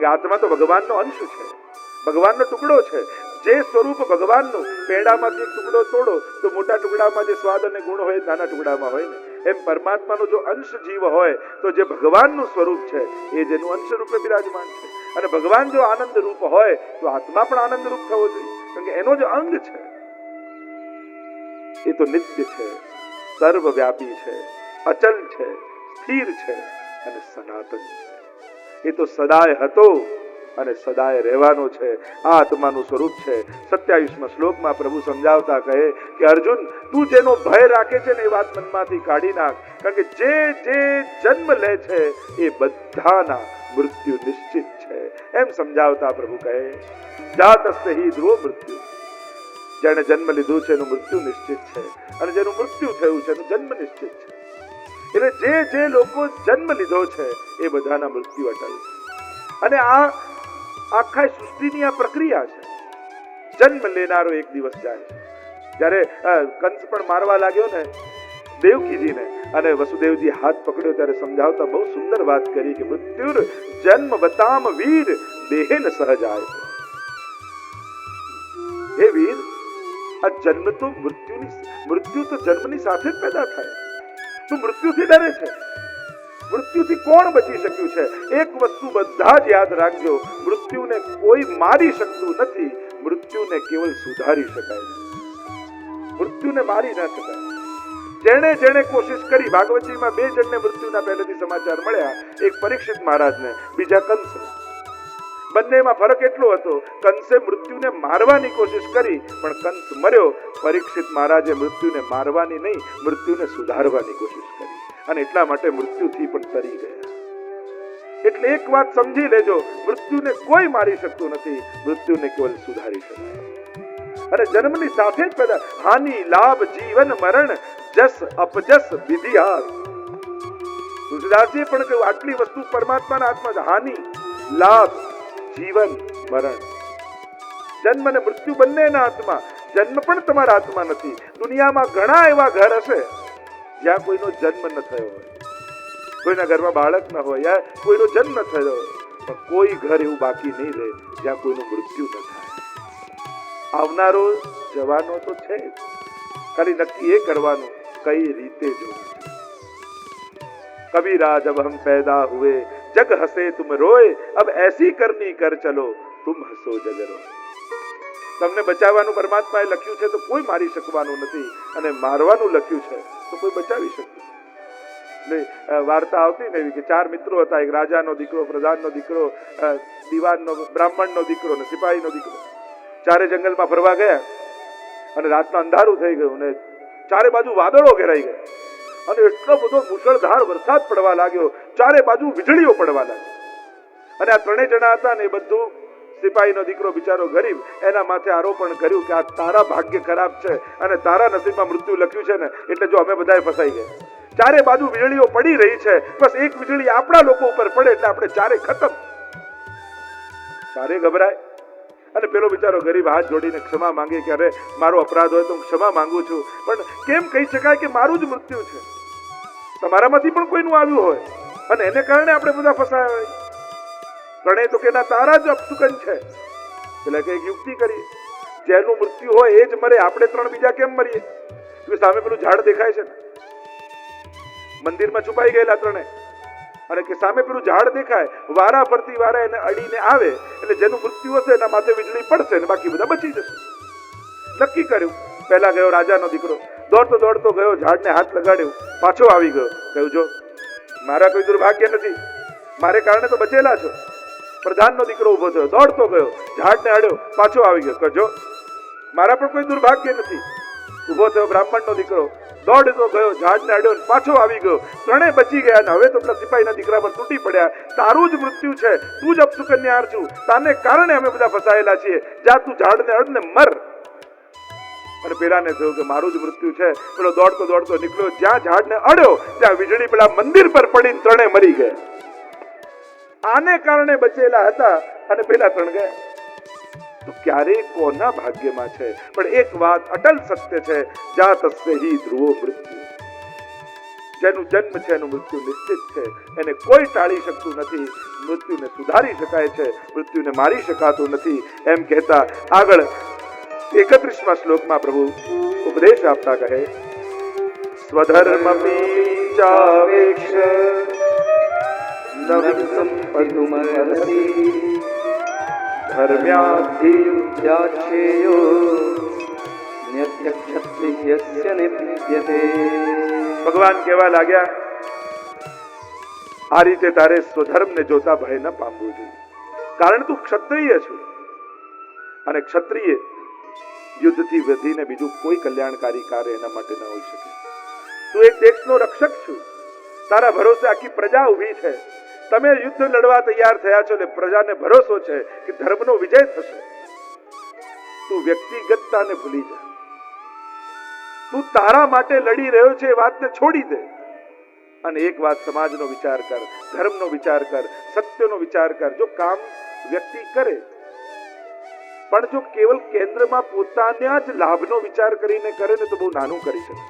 આત્મા તો ભગવાનનો અંશ છે, ભગવાનનો ટુકડો છે. જે સ્વરૂપ ભગવાનનું, પેડામાંથી એક ટુકડો તોડો તો મોટા ટુકડામાં જે સ્વાદ અને ગુણ હોય નાના ટુકડામાં હોય ને, એમ પરમાત્માનો જો અંશ જીવ હોય તો જે ભગવાનનું સ્વરૂપ છે એ જેનું અંશ રૂપે બિરાજમાન છે. અને ભગવાન જો આનંદ રૂપ હોય તો આત્મા પણ આનંદ રૂપ થવો જોઈએ, કારણ કે એનો જે અંગ છે એ તો નિત્ય છે, સર્વવ્યાપી છે, અચલ છે, સ્થિર છે અને સનાતન છે. એ તો સદાય હતો અને સદાય રહેવાનો છે. આ આત્માનું સ્વરૂપ છે. 27મા શ્લોકમાં પ્રભુ સમજાવતા કહે કે અર્જુન, તું જેનો ભય રાખે છે ને એ વાત મનમાંથી કાઢી નાખ, કારણ કે જે જે જન્મ લે છે એ બધાના મૃત્યુ નિશ્ચિત છે. એમ સમજાવતા પ્રભુ કહે જાતસ્ય હિ ધ્રુવ મૃત્યુ. જેને જન્મ લીધું છે એનું મૃત્યુ નિશ્ચિત છે, અને જેનું મૃત્યુ થયું છે એનું જન્મ નિશ્ચિત છે. એટલે જે જે લોકો જન્મ લીધો છે એ બધાના મૃત્યુ અટલ છે. અને આ આખા સૃષ્ટિની આ પ્રક્રિયા છે. જન્મ લેનારો એક દિવસ જાય છે. જ્યારે કંસ પણ મારવા લાગ્યો ને દેવકીજીને, અને વસુદેવજી હાથ પકડ્યો ત્યારે સમજાવતા બહુ સુંદર વાત કરી કે મૃત્યુર જન્મ વતામ વીર દેહેન સહજાય. હે વીર, આ જન્મ તો મૃત્યુ તો જન્મની સાથે જ પેદા થાય. તું મૃત્યુથી ડરે છે? મૃત્યુથી કોણ બચી શક્યું છે? એક વસ્તુ બધા જ યાદ રાખજો, મૃત્યુને કોઈ મારી શકતું નથી, મૃત્યુને કેવલ સુધારી શકાય છે. મૃત્યુને મારી ન શકાય. જેણે જેણે કોશિશ કરી, ભાગવતજીમાં 2 જણને મૃત્યુના પહેલેથી સમાચાર મળ્યા, એક પરીક્ષિત મહારાજને, બીજા કંસને. બંનેમાં ફરક એટલો હતો, કંસે મૃત્યુને મારવાની કોશિશ કરી પણ કંસ મર્યો. પરીક્ષિત મહારાજે મૃત્યુને મારવાની નહીં, મૃત્યુને સુધારવાની કોશિશ કરી, અને એટલા માટે મૃત્યુથી પણ તરી ગયા. એટલે એક વાત સમજી લેજો, મૃત્યુને કોઈ મારી શકતું નથી, મૃત્યુને કેવલ સુધારી શકાય. અને જન્મની સાથે જ પેદા હાનિ લાભ જીવન મરણ જસ અપજસ વિધિહાર. તુલસીદાસજીએ પણ કહ્યું આટલી વસ્તુ પરમાત્માના હાથમાં, હાનિ લાભ જીવન મરણ, જન્મ અને મૃત્યુ બંનેના હાથમાં. જન્મ પણ તમારા હાથમાં નથી. દુનિયામાં ઘણા એવા ઘર હશે જ્યાં કોઈનો જન્મ ન થયો હોય, કોઈના ઘરમાં બાળક ન હોય, યા કોઈનો જન્મ ન થયો હોય, પણ કોઈ ઘર એવું બાકી નહીં રહે જ્યાં કોઈનું મૃત્યુ ન થાય. આવનારો જવાનો તો છે જ, ખાલી નક્કી એ કરવાનું કઈ રીતે જોવું. કબીરા જબ હમ પેદા હુએ જગ હસે તુમ રોય, અબ એસી કરની કર ચલો તુમ હસો જગ રોય. તમને બચાવવાનું પરમાત્માએ લખ્યું છે તો કોઈ મારી શકવાનું નથી, અને મારવાનું લખ્યું છે તો કોઈ બચાવી શકતું. એટલે વાર્તા આવતી ને એવી કે 4 મિત્રો હતા, એક રાજાનો દીકરો, પ્રધાનનો દીકરો, દિવાનનો, બ્રાહ્મણનો દીકરો અને સિપાહીનો દીકરો. 4 જંગલમાં ફરવા ગયા અને રાતના અંધારું થઈ ગયું ને 4 બાજુ વાદળો ઘેરાઈ ગયા, અને એટલો બધો મુશળધાર વરસાદ પડવા લાગ્યો, 4 બાજુ વીજળીઓ પડવા લાગી. અને આ 3 જણા હતા ને એ બધું સિપાહીનો દીકરો બિચારો ગરીબ, એના માથે આરોપણ કર્યું કે આ તારા ભાગ્ય ખરાબ છે અને તારા નસીબમાં મૃત્યુ લખ્યું છે ને, એટલે જો અમે બધાએ ફસાઈ ગયા. 4 બાજુ વીજળીઓ પડી રહી છે, બસ એક વીજળી આપણા લોકો ઉપર પડે એટલે આપણે 4 ખતમ. 4 ગભરાય, અને પેલો બિચારો ગરીબ હાથ જોડીને ક્ષમા માંગે કે અરે મારો અપરાધ હોય તો હું ક્ષમા માંગુ છું, પણ કેમ કહી શકાય કે મારું જ મૃત્યુ છે? તમારામાંથી પણ કોઈનું આવ્યું હોય અને એને કારણે આપણે બધા ફસાયા હોય. ગણે તો કે ના, તારા જ અપસુકન છે. એટલે કે એક યુક્તિ કરી, જેનું મૃત્યુ હોય એ જ મરે, આપણે 3 બીજા કેમ મરીએ? સામે પેલું ઝાડ દેખાય છે ને, મંદિરમાં છુપાઈ ગયેલા 3, અને કે સામે પેલું ઝાડ દેખાય, વારા ફરતી વારા એને અડીને આવે, એટલે જેનું મૃત્યુ હશે એના માથે વીજળી પડશે ને બાકી બધા બચી જશે. નક્કી કર્યું. પહેલા ગયો રાજાનો દીકરો, દોડતો દોડતો ગયો, ઝાડને હાથ લગાડ્યો, પાછો આવી ગયો. કહ્યું જો મારા કોઈ દુર્ભાગ્ય નથી, મારે કારણે તો બચેલા છો. પ્રધાનનો દીકરો ઉભો થયો, દોડતો ગયો, ઝાડને અડ્યો, પાછો આવી ગયો. કહ્યું જો મારા પણ કોઈ દુર્ભાગ્ય નથી. ઉભો થયો બ્રાહ્મણનો દીકરો, દોડતો ગયો, ઝાડને અડ્યો, પાછો આવી ગયો. 3 બચી ગયા ને હવે તો પેલા સિપાહીના દીકરા પર તૂટી પડ્યા. તારું જ મૃત્યુ છે, તું જ અપસુકન્યાર છું, તાને કારણે અમે બધા ફસાયેલા છીએ, જા તું ઝાડને અડને મર. અને પેલાને થયું કે મારું જ મૃત્યુ છે. પેલો દોડતો દોડતો નીકળ્યો, જ્યાં ઝાડને અડ્યો ત્યાં વીજળી પેલા મંદિર પર પડીને 3 મરી ગયા. આને કારણે બચેલા હતા અને પેલા 3 ગયા. તો ક્યારે કોના ભાગ્યમાં છે? પણ એક વાત અટલ સત્ય છે, જાતસ્ય હિ ધ્રુવો મૃત્યુ. જેનું જન્મ છે એનું મૃત્યુ નિશ્ચિત છે, એને કોઈ ટાળી શકતું નથી. મૃત્યુને સુધારી શકાય છે, મૃત્યુને મારી શકાતું નથી. એમ કહેતા આગળ 31મા શ્લોકમાં પ્રભુ ઉપદેશ આપતા કહે, સ્વધર્મપીચાવેક્ષ નવિસંપદુમર્હસી ધર્મ્યાધિયુજ્યાચ્છેયો ન્યત્યક્ષત્રિયસ્ય નિપ્યતે. ભગવાન કહેવા લાગ્યા, આ રીતે તારે સ્વધર્મને જોતા ભય ન પામવું જોઈએ, કારણ તું ક્ષત્રિય છું અને ક્ષત્રિય યુદ્ધથી વધીને બીજું કોઈ કલ્યાણકારી કાર્ય એના માટે ન હોઈ શકે. તું એક દેશનો રક્ષક છું, તારા ભરોસે આખી પ્રજા ઊભી છે. તમે યુદ્ધ લડવા તૈયાર થયા છો એટલે પ્રજાને ભરોસો છે કે ધર્મનો વિજય થશે. તું વ્યક્તિગતતાને ભૂલી જા. તું તારા માટે લડી રહ્યો છે એ વાતને છોડી દે અને એક વાત સમાજનો વિચાર કર, ધર્મનો વિચાર કર, સત્યનો વિચાર કર. જો કામ વ્યક્તિ કરે પણ જો કેવલ કેન્દ્રમાં પોતાના જ લાભનો વિચાર કરીને કરે ને તો બહુ નાનું કરી શકે.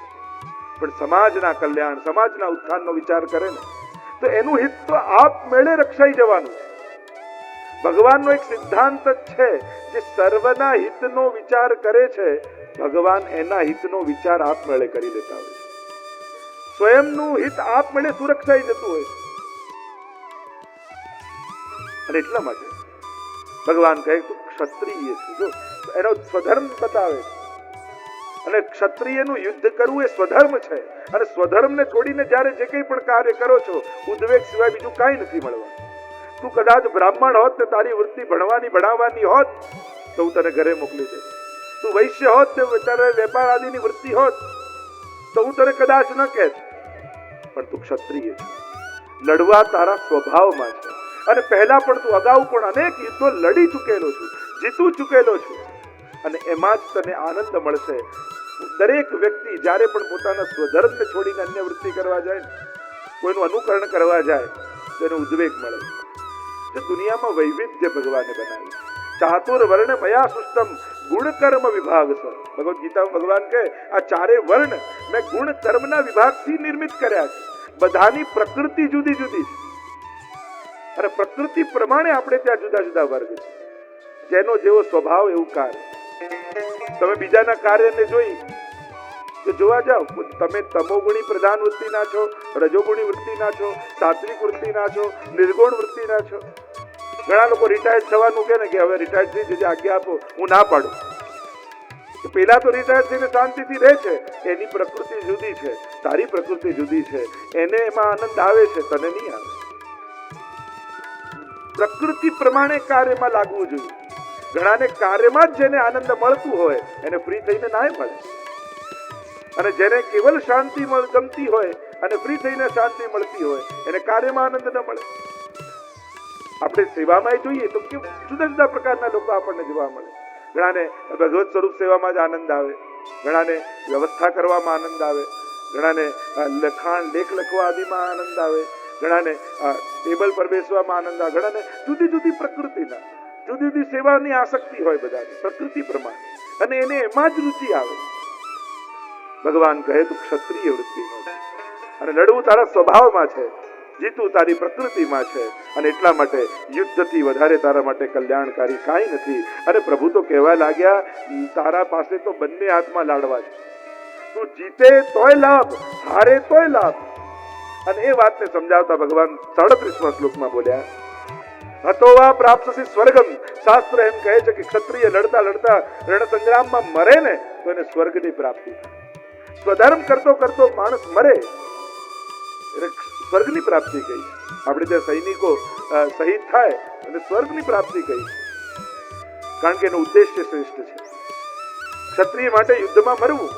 પણ સમાજના કલ્યાણ, સમાજના ઉત્થાનનો વિચાર કરે ને તો એનું હિત તો આપમેળે રક્ષાઈ જવાનું છે. ભગવાનનો એક સિદ્ધાંત છે, જે સર્વના હિતનો વિચાર કરે છે, ભગવાન એના હિતનો વિચાર આપમેળે કરી દેતા હોય છે. સ્વયંનું હિત આપમેળે સુરક્ષાઈ જતું હોય છે. અને એટલા માટે ભગવાન કહે તું ક્ષત્રિય છે. જો એનો સ્વધર્મ બતાવે છે. અને ક્ષત્રિયનું યુદ્ધ કરવું એ સ્વધર્મ છે. અને સ્વધર્મને છોડીને જ્યારે જે કંઈ પણ કાર્ય કરો છો, ઉદ્વેગ સિવાય બીજું કાંઈ નથી મળવાનું. તું કદાચ બ્રાહ્મણ હોત ને તારી વૃત્તિ ભણવાની ભણાવવાની હોત તો હું તને ઘરે મોકલી દે. તું વૈશ્ય હોત ને તારે વેપાર આદિની વૃત્તિ હોત તો હું તને કદાચ ન કહેત. પણ તું ક્ષત્રિય છે, લડવા તારા સ્વભાવમાં છે. અને પહેલા પણ તું અગાઉ પણ અનેક યુદ્ધો લડી ચૂકેલો છું, જીતું ચૂકેલો છું. અને એમાં જ તને આનંદ મળશે. દરેક વ્યક્તિ જ્યારે પણ પોતાના સ્વધર્મને છોડીને અન્ય વૃત્તિ કરવા જાય ને, કોઈનું અનુકરણ કરવા જાય તો એને ઉદ્વેગ મળે. જે દુનિયામાં વૈવિધ્ય ભગવાને બનાવ્યું. ચાતુર વર્ણ મયા સૃષ્ટમ ગુણ કર્મ વિભાગ છે. ભગવદ ગીતામાં ભગવાન કહે આ ચારે વર્ણ મેં ગુણ કર્મના વિભાગથી નિર્મિત કર્યા છે. બધાની પ્રકૃતિ જુદી જુદી છે અને પ્રકૃતિ પ્રમાણે આપણે ત્યાં જુદા જુદા વર્ગ છે. જેનો જેવો સ્વભાવ એવું કાર્ય. તમે બીજાના કાર્યને જોઈ તો જોવા જાઓ, તમે તમોગુણી પ્રધાન વૃત્તિના છો, રજોગુણી વૃત્તિના છો, સાત્વિક વૃત્તિના છો, નિર્ગુણ વૃત્તિના છો. ઘણા લોકો રિટાયર્ડ થવાનું કહે ને કે હવે રિટાયર્ડ થઈ જજે, આજ્ઞા આપો. હું ના પાડું. પેલા તો રિટાયર્ડ થઈને શાંતિથી રહે છે. એની પ્રકૃતિ જુદી છે, તારી પ્રકૃતિ જુદી છે. એને એમાં આનંદ આવે છે, તને નહીં આવે. પ્રકૃતિ પ્રમાણે કાર્યમાં લાગવું જોઈએ. ઘણાને કાર્યમાં જ જેને આનંદ મળતું હોય એને ફ્રી થઈને ના મળે. અને જેને કેવલ શાંતિ ગમતી હોય અને ફ્રી થઈને શાંતિ મળતી હોય એને કાર્યમાં આનંદ ન મળે. આપણે સેવામાં જોઈએ તો જુદા જુદા પ્રકારના લોકો આપણને જોવા મળે. ઘણાને ભગવત સ્વરૂપ સેવામાં જ આનંદ આવે, ઘણાને વ્યવસ્થા કરવામાં આનંદ આવે, ઘણાને લેખ લખવા આદિમાં આનંદ આવે, ઘણાને ટેબલ પર બેસવામાં આનંદ આવે, ઘણાને જુદી જુદી પ્રકૃતિના જુદી જુદી સેવાની આસક્તિ હોય બધાની પ્રકૃતિ પ્રમાણે, અને એને એમાં જ રુચિ આવે. ભગવાન કહે તું ક્ષત્રિય વૃત્તિનો છે અને લડવું તારા સ્વભાવમાં છે, જીતું તારી પ્રકૃતિમાં છે. અને એટલા માટે યુદ્ધથી વધારે તારા માટે કલ્યાણકારી કાંઈ નથી. અને પ્રભુ તો કહેવા લાગ્યા તારા પાસે તો બંને હાથમાં લાડવા છે. તું જીતે તોય લાભ, હારે તોય લાભ. અને એ વાતને સમજાવતા ભગવાન 37મા શ્લોકમાં બોલ્યા હતો વા પ્રાપ્તસી સ્વર્ગમ. શાસ્ત્ર એમ કહે છે કે ક્ષત્રિય લડતા લડતા રણસંગ્રામમાં મરે ને તો એને સ્વર્ગની પ્રાપ્તિ થાય. સ્વધર્મ કરતો કરતો માણસ મરે એટલે સ્વર્ગની પ્રાપ્તિ કહી. આપણે ત્યાં સૈનિકો શહીદ થાય અને સ્વર્ગની પ્રાપ્તિ કહી, કારણ કે એનો ઉદ્દેશ્ય શ્રેષ્ઠ છે. ક્ષત્રિય માટે યુદ્ધમાં મરવું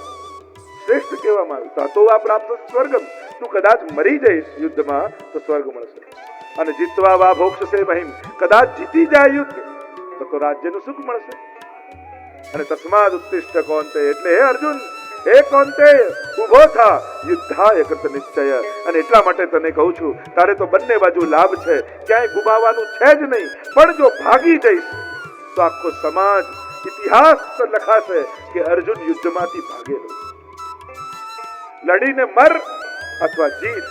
શ્રેષ્ઠ કહેવામાં આવ્યું. તો આ પ્રાપ્ત સ્વર્ગમ. તું કદાચ મરી જઈશ યુદ્ધમાં તો સ્વર્ગ મળશે. અને જીતવા વા ભોક્ષસે મહિમ. કદાચ જીતી જાય યુદ્ધ તો રાજ્યનું સુખ મળશે. અને તસ્માદ ઉત્તિષ્ઠ કોંતે. એટલે હે અર્જુન, હે કોંતે, ઉભો થા, યુદ્ધાય કૃત નિશ્ચય. અને એટલા માટે તને કહું છું તારે તો બંને બાજુ લાભ છે, ક્યાંય ગુમાવાનું છે જ નહીં. પણ જો ભાગી જઈશ તો આખો સમાજ ઇતિહાસ લખાશે કે અર્જુન યુદ્ધમાંથી ભાગેલો. લડીને મર અથવા જીત,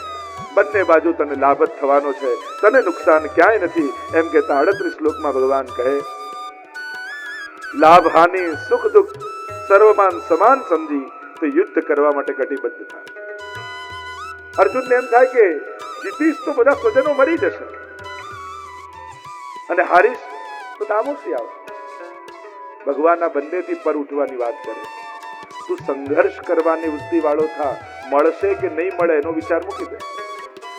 બંને બાજુ તને લાભ જ થવાનો છે, તને નુકસાન ક્યાંય નથી. એમ કહેતા 38 શ્લોકમાં ભગવાન કહે, લાભ હાનિ સુખ દુઃખ સર્વમાન સમાન સમજી તો યુદ્ધ કરવા માટે કટિબદ્ધ થાય. અર્જુનને એમ થાય કે જીતીશ તો બધા સ્વજનો મરી જશે અને હારીશ તો નામોશી આવશે. ભગવાનના બંનેથી પર ઉઠવાની વાત કરે. તું સંઘર્ષ કરવાની વૃત્તિ વાળો થા, મળશે કે નહીં મળે એનો વિચાર મૂકી દે.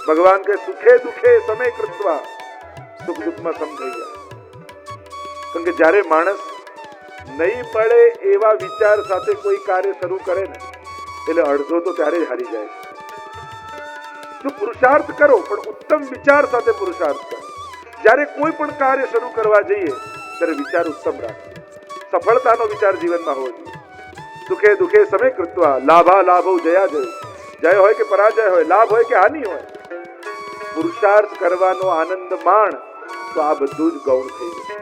ભગવાન કે સુખે દુખે સમય કૃત્વા, સુખ દુઃખમાં સમ થઈ જાય. કારણ કે જ્યારે માણસ નહીં મળે એવા વિચાર સાથે કોઈ કાર્ય શરૂ કરે ને એટલે અડધો તો ત્યારે જ હારી જાય છે. જો પુરુષાર્થ કરો પણ ઉત્તમ વિચાર સાથે પુરુષાર્થ કરો. જ્યારે કોઈ પણ કાર્ય શરૂ કરવા જઈએ ત્યારે વિચાર ઉત્તમ રાખો. સફળતાનો વિચાર જીવનમાં હોવો જોઈએ. સુખે દુખે સમય કૃત્વા, લાભા લાભો જયા જય. જય હોય કે પરાજય હોય, લાભ હોય કે હાનિ હોય, પુરુષાર્થ કરવાનો આનંદ માણ તો આ બધું જ ગૌણ થઈ જાય.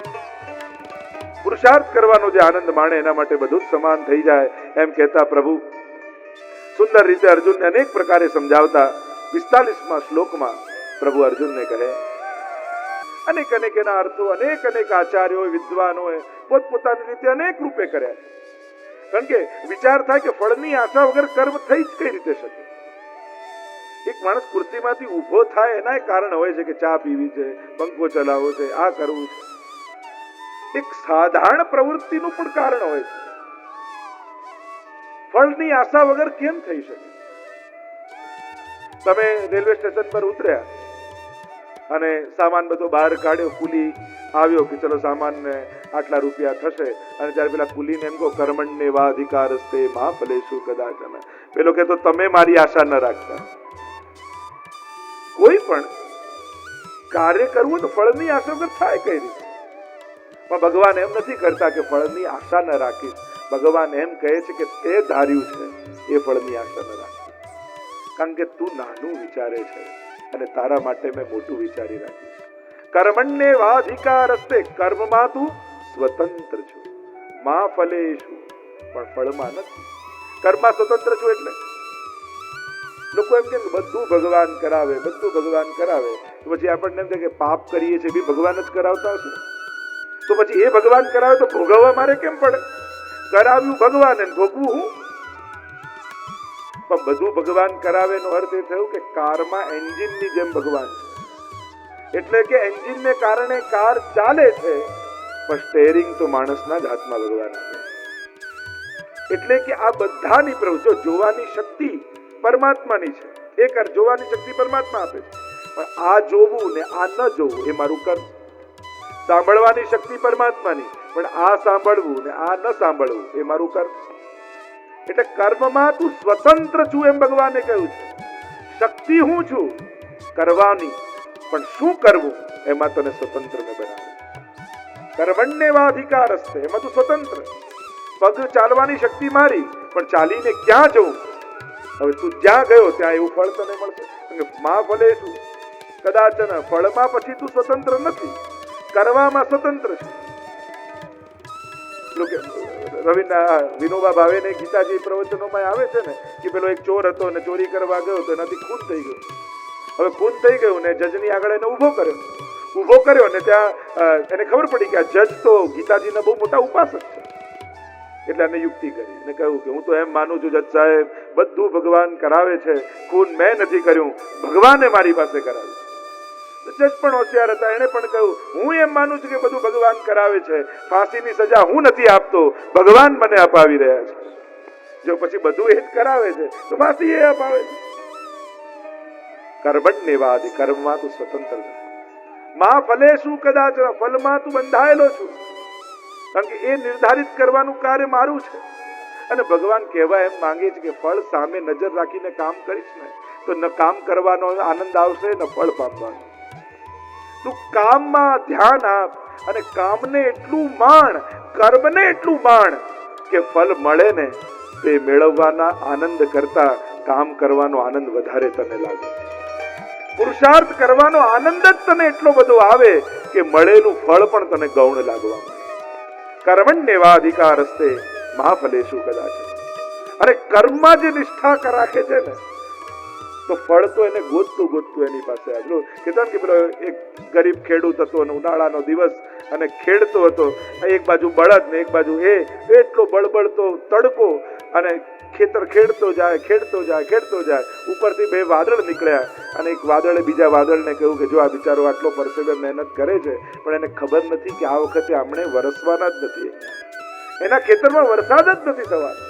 પુરુષાર્થ કરવાનો જે આનંદ માણે એના માટે બધું જ સમાન થઈ જાય. એમ કહેતા પ્રભુ સુંદર રીતે અર્જુનને અનેક પ્રકારે સમજાવતા 45મા શ્લોકમાં પ્રભુ અર્જુનને કહે, અનેક અનેક એના અર્થો અનેક અનેક આચાર્યો વિદ્વાનોએ પોતપોતાની રીતે અનેક રૂપે કર્યા. કારણ કે વિચાર થાય કે ફળની આશા વગર કર્મ થઈ જ કઈ રીતે શકે. એક માણસ ખુરશીમાંથી ઊભો થાય એના કારણ હોય છે કે ચા પીવી છે, પંખો ચલાવવો છે, આ કરવું છે. એક સાધારણ પ્રવૃત્તિનું પણ કારણ હોય છે. ફળની આશા વગર કેમ થઈ શકે? તમે રેલવે સ્ટેશન પર ઉતર્યા અને સામાન બધો બહાર કાઢ્યો, કુલી આવ્યો કે ચલો સામાનને આટલા રૂપિયા થશે, અને ત્યારે પેલા કુલીને એમ કહો કર્મણ્ય વા અધિકારસ્તે મા ફલેષુ કદાચન. પેલો કે તો તમે મારી આશા ન રાખતા. કોઈ પણ કાર્ય કરવું તો ફળની આશા વગર થાય કઈ રીતે? પણ ભગવાન એમ નથી કરતા કે ફળની આશા ન રાખીશ. ભગવાન એમ કહે છે કે તે ધાર્યું છે એ ફળની આશા ન રાખીશ. કારણ કે તું નાનું વિચારે છે અને તારા માટે મેં મોટું વિચારી રાખીશ. કર્મણ્ય વાધિકારસ્તે, કર્મમાં તું સ્વતંત્ર છું. મા ફલેષુ, પણ ફળમાં નથી. કર્મમાં સ્વતંત્ર છું એટલે લોકો એમ કે બધું ભગવાન કરાવે, બધું ભગવાન કરાવે, તો પછી આપણને એમ થાય કે પાપ કરીએ છીએ બી ભગવાન જ કરાવતા હશે. તો પછી એ ભગવાન કરાવે તો ભોગવવા મારે કેમ પડે? કરાવ્યું ભગવાન, ભોગવું હું. પણ બધું ભગવાન કરાવે નો અર્થ એ થયો કે કારમાં એન્જિનની જેમ ભગવાન છે. એટલે કે એન્જિનને કારણે કાર ચાલે છે, પણ સ્ટેરિંગ તો માણસના જ હાથમાં ભગવાન આપે. એટલે કે આ બધાની પ્રવૃત્તિઓ, જોવાની શક્તિ પરમાત્માની છે. એક જોવાની શક્તિ પરમાત્મા આપે છે, પણ આ જોવું ને આ ન જોવું એ મારું કર્મ. સાંભળવાની શક્તિ પરમાત્માની, પણ આ સાંભળવું ને આ ન સાંભળવું એ મારું કર્મ. એટલે કર્મમાં તું સ્વતંત્ર છું એમ ભગવાને કહ્યું છે. શક્તિ હું છું કરવાની, પણ શું કરવું એમાં તને સ્વતંત્ર મેં બનાવ્યું. કર્મણ્યવાધિકારસ્તે, એમાં તું સ્વતંત્ર. પગ ચાલવાની શક્તિ મારી, પણ ચાલીને ક્યાં જવું? હવે તું જ્યાં ગયો ત્યાં એવું ફળ તને મળશે. મા ફલેષુ કદાચન, ફળમાં પછી તું સ્વતંત્ર નથી, કરવામાં સ્વતંત્ર છે. વિનોબા ભાવેને ગીતાજી પ્રવચનોમાં આવે છે ને કે પેલો એક ચોર હતો અને ચોરી કરવા ગયો તો એનાથી ખૂન થઈ ગયું. હવે ખૂન થઈ ગયું ને જજની આગળ એને ઊભો કર્યો ને ત્યાં એને ખબર પડી કે આ જજ તો ગીતાજીના બહુ મોટા ઉપાસક છે. એટલે એને યુક્તિ કરી ને કહ્યું કે હું તો એમ માનું છું જજ સાહેબ, બધું ભગવાન કરાવે છે, ખૂન મેં નથી કર્યું, ભગવાને મારી પાસે કરાવ્યું. જજ પણ હોશિયાર હતા, એને પણ કહ્યું હું એમ માનું છું કે બધું ભગવાન કરાવે છે, ફાંસીની સજા હું નથી આપતો, ભગવાન મને અપાવી રહ્યા છે. જો પછી બધું એ જ કરાવે છે તો ફાંસી એ અપાવે છે. કર્મણ્યવાધિ, કર્મમાં તું સ્વતંત્ર નથી. મા ફલેષુ કદાચ, ફલમાં તું બંધાયેલો છું. કારણ કે એ નિર્ધારિત કરવાનું કાર્ય મારું છે. અને ભગવાન કહેવા એમ માંગે છે કે ફળ સામે નજર રાખીને કામ કરીશ ને તો ન કામ કરવાનો આનંદ આવશે ન ફળ પામવાનો. તું કામમાં ધ્યાન આપ અને કામને એટલું માણ, કર્મને એટલું માણ કે ફળ મળે ને તે મેળવવાના આનંદ કરતા કામ કરવાનો આનંદ વધારે તને લાગે. પુરુષાર્થ કરવાનો આનંદ જ તને એટલો બધો આવે કે મળેલું ફળ પણ તને ગૌણ લાગવા માંડે. કર્મણ્યવાધિકારસ્તે મા ફલેષુ કદાચ. અને કર્મમાં જે નિષ્ઠા રાખે છે ને તો ફળ તો એને ગોતતું ગોતતું એની પાસે આવ્યું. કહેતા ને કે પેલો એક ગરીબ ખેડૂત હતો અને ઉનાળાનો દિવસ અને ખેડતો હતો. એક બાજુ બળદ ને એક બાજુ એટલો બળબડતો તડકો અને ખેતર ખેડતો જાય. ઉપરથી બે વાદળ નીકળ્યા અને એક વાદળે બીજા વાદળને કહ્યું કે જો આ બિચારો આટલો પરસેવે મહેનત કરે છે પણ એને ખબર નથી કે આ વખતે આપણે વરસવાના જ નથી, એના ખેતરમાં વરસાદ જ નથી થવાનો.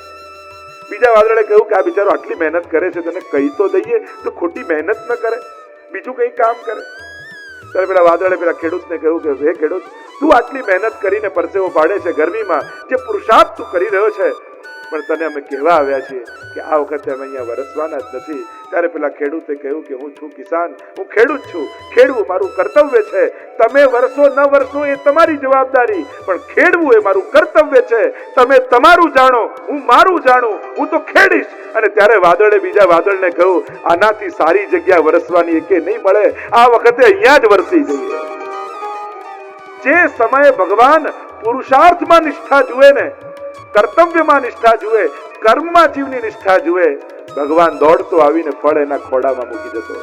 બીજા વાદળે કહ્યું કે આ બિચારો આટલી મહેનત કરે છે તને કહી તો દઈએ તો ખોટી મહેનત ન કરે, બીજું કઈ કામ કરે. ત્યારે પેલા વાદળે પેલા ખેડૂતને કહ્યું કે હે ખેડૂત, તું આટલી મહેનત કરીને પરસેવો પાડે છે ગરમીમાં, જે પુરુષાર્થ તું કરી રહ્યો છે, પણ તને અમે કહેવા આવ્યા છીએ કે આ વખતે અમે અહીંયા વરસવાના જ નથી. ત્યારે પેલા ખેડૂતે કહ્યું કે હું છું કિસાન, હું ખેડૂત છું, ખેડવું મારું કર્તવ્ય છે. તમે વરસો ન વરસો એ તમારી જવાબદારી, પણ ખેડવું એ મારું કર્તવ્ય છે. તમે તમારું જાણો, હું મારું જાણું, હું તો ખેડીશ. અને ત્યારે વાદળે બીજા વાદળને કહ્યું આનાથી સારી જગ્યા વરસવાની એકે નહીં મળે, આ વખતે અહીંયા જ વરસી જઈએ. જે સમયે ભગવાન પુરુષાર્થમાં નિષ્ઠા જુએ ને, કર્તવ્યમાં નિષ્ઠા જુએ, કર્મમાં જીવની નિષ્ઠા જુએ, ભગવાન દોડતો આવીને ફળ એના ખોડામાં મૂકી જતો.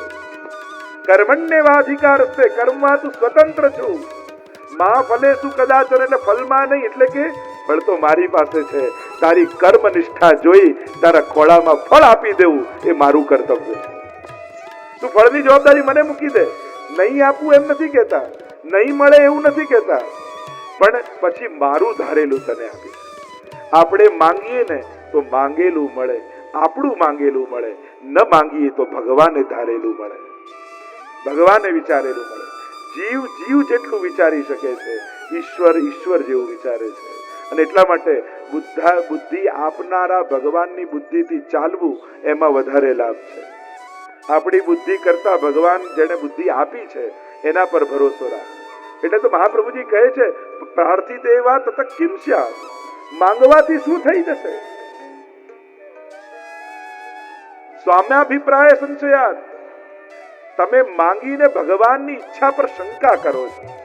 કર્મણ્યેવાધિકારસ્તે, કર્મમાં તું સ્વતંત્ર છું. મા ફલેસુ કદાચન, એટલે ફલમાં નહીં, એટલે કે ફળ તો મારી પાસે છે. તારી કર્મ નિષ્ઠા જોઈ તારા ખોડામાં ફળ આપી દેવું એ મારું કર્તવ્ય છે. તું ફળની જવાબદારી મને મૂકી દે. નહીં આપવું એમ નથી કહેતા, નહીં મળે એવું નથી કહેતા, પણ પછી મારું ધારેલું તને આપીશ. આપણે માંગીએ ને તો માંગેલું મળે, આપણું માંગેલું મળે. ન માંગીએ તો ભગવાને ધારેલું મળે, ભગવાને વિચારેલું મળે. જીવ જેટલું વિચારી શકે છે, ઈશ્વર જેવું વિચારે છે. અને એટલા માટે બુદ્ધિ આપનારા ભગવાનની બુદ્ધિથી ચાલવું એમાં વધારે લાભ છે. આપણી બુદ્ધિ કરતા ભગવાન જેને બુદ્ધિ આપી છે એના પર ભરોસો રાખ. એટલે તો મહાપ્રભુજી કહે છે પ્રાર્થિત એવા તત કિમ સ્યાત, માંગવાથી શું થઈ જશે? સ્વામ્યાભિપ્રાય સંશયાત, તમે માંગીને ભગવાનની ઈચ્છા પર શંકા કરો છો.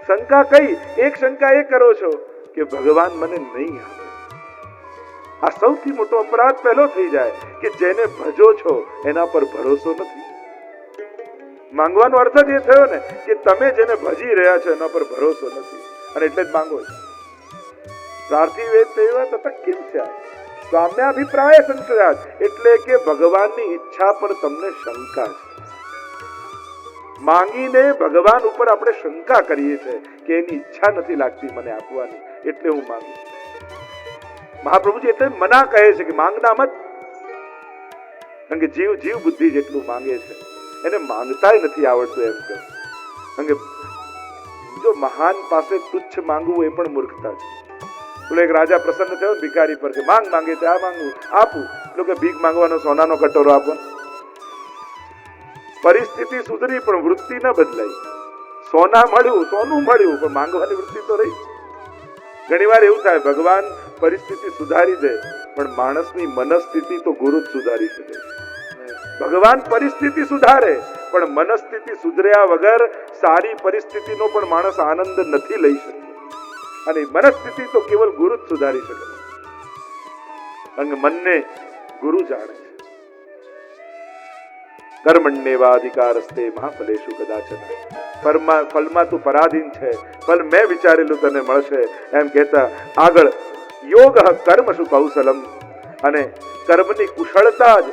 શંકા કઈ? એક શંકા એ કરો છો કે ભગવાન મને નહીં આપે. આ સૌથી મોટો અપરાધ પહેલો થઈ જાય કે જેને ભજો છો એના પર ભરોસો નથી. માંગવાનો અર્થ જ એ થયો ને કે તમે જેને ભજી રહ્યા છો એના પર ભરોસો નથી, અને એટલે જ માંગો છો. પ્રાર્થી વેદ તેવા તત કિમ સ્યાત, સ્વામ્યાભિપ્રાય સંશયાત, એટલે કે ભગવાનની ઈચ્છા પર તમને શંકા છે. માંગીને ભગવાન ઉપર આપણે શંકા કરીએ છીએ કે એની ઈચ્છા નથી લાગતી મને આપવાની, એટલે હું માંગુ. મહાપ્રભુજી એટલે મના કહે છે કે માંગના મત. કારણ કે જીવ બુદ્ધિ જેટલું માંગે છે એને માંગતાય નથી આવડતું એમ કહે. કારણ કે જો મહાન પાસે તુચ્છ માંગવું એ પણ મૂર્ખતા છે. પેલો એક રાજા પ્રસન્ન થયો ભિખારી પર કે માંગે છે, આ માંગવું આપું. એટલે કે ભીખ માંગવાનો સોનાનો કટોરો આપો. પરિસ્થિતિ સુધરી પણ વૃત્તિ ન બદલાઈ. સોનું મળ્યું પણ માંગવાની વૃત્તિ તો રહી. ઘણી વાર એવું થાય ભગવાન પરિસ્થિતિ સુધારી દે પણ માણસની મનસ્થિતિ તો ગુરુ જ સુધારી શકે. ભગવાન પરિસ્થિતિ સુધારે પણ મનસ્થિતિ સુધર્યા વગર સારી પરિસ્થિતિનો પણ માણસ આનંદ નથી લઈ શકતો. અને મનસ્થિતિ તો કેવલ ગુરુ જ સુધારી શકે. કારણ કે મનને ગુરુ જાણે છે. કર્મણ્યેવાધિકારસ્તે મહાફલેષુ કદાચન, ફલમાં તું પરાધીન છે, ફલ મેં વિચારેલું તને મળશે એમ કહેતા આગળ યોગ કર્મસુ કૌશલમ, અને કર્મની કુશળતા જ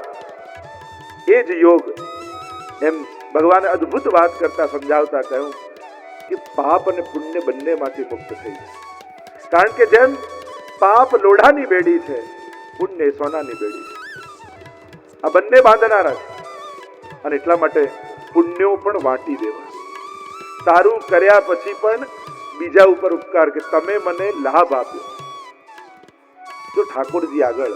એ જ યોગ. એમ ભગવાને અદ્ભુત વાત કરતા સમજાવતા કહ્યું કે પાપ અને પુણ્ય બંનેમાંથી મુક્ત થઈ જાય. કારણ કે જેમ પાપ લોઢાની બેડી છે, પુણ્ય સોનાની બેડી છે. આ બંને બાંધનારા છે. અને એટલા માટે પુણ્યો પણ વાંટી દેવા. સારું કર્યા પછી પણ બીજા ઉપર ઉપકાર કે તમે મને લાભ આપ્યો. જો ઠાકોરજી આગળ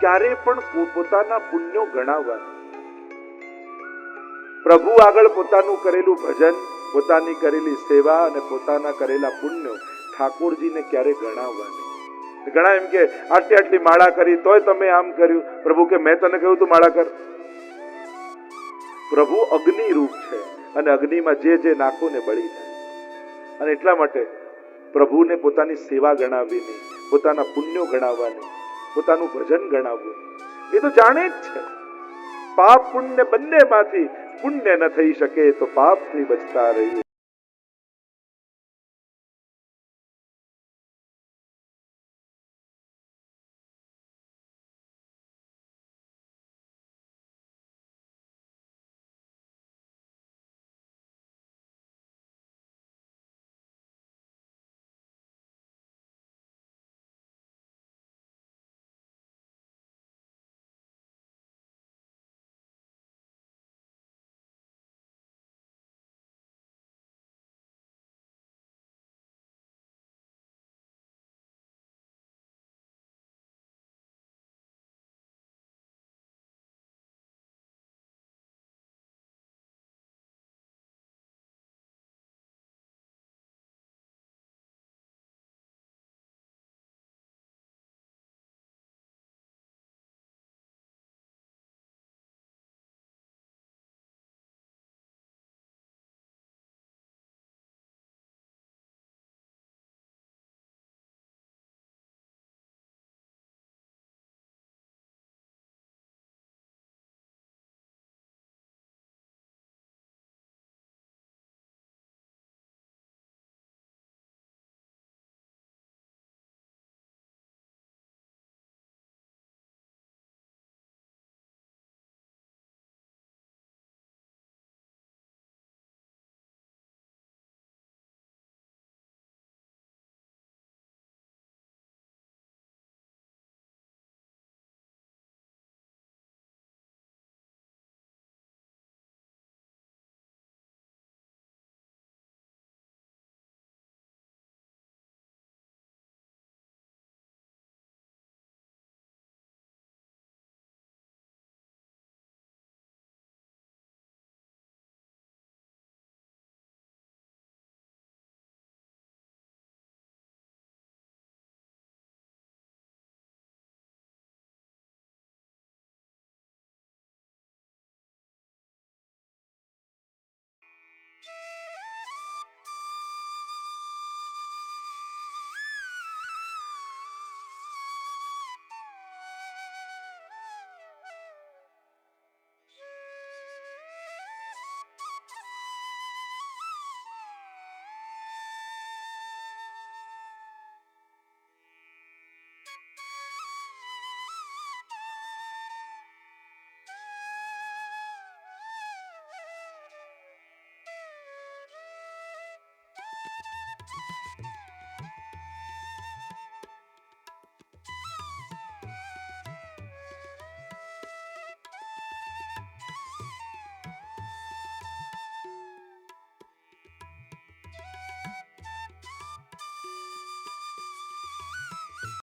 ક્યારે પણ પોતાના પુણ્યો ગણાવવા, પ્રભુ આગળ પોતાનું કરેલું ભજન, પોતાની કરેલી સેવા અને પોતાના કરેલા પુણ્યો ઠાકોરજીને ક્યારે ગણાવવા નહીં. ઘણા એમ કે આટલી માળા કરી તોય તમે આમ કર્યું. પ્રભુ કે મેં તને કહ્યું તું માળા કર. પ્રભુ અગ્નિ રૂપ છે અને અગ્નિમાં જે નાખો ને બળી જાય. અને એટલા માટે પ્રભુને પોતાની સેવા ગણાવવી નહીં, પોતાના પુણ્યો ગણાવવા નહીં, પોતાનું ભજન ગણાવવું એ તો જાણે જ છે. પાપ પુણ્ય બંનેમાંથી પુણ્ય ન થઈ શકે તો પાપથી બચતા રહીએ.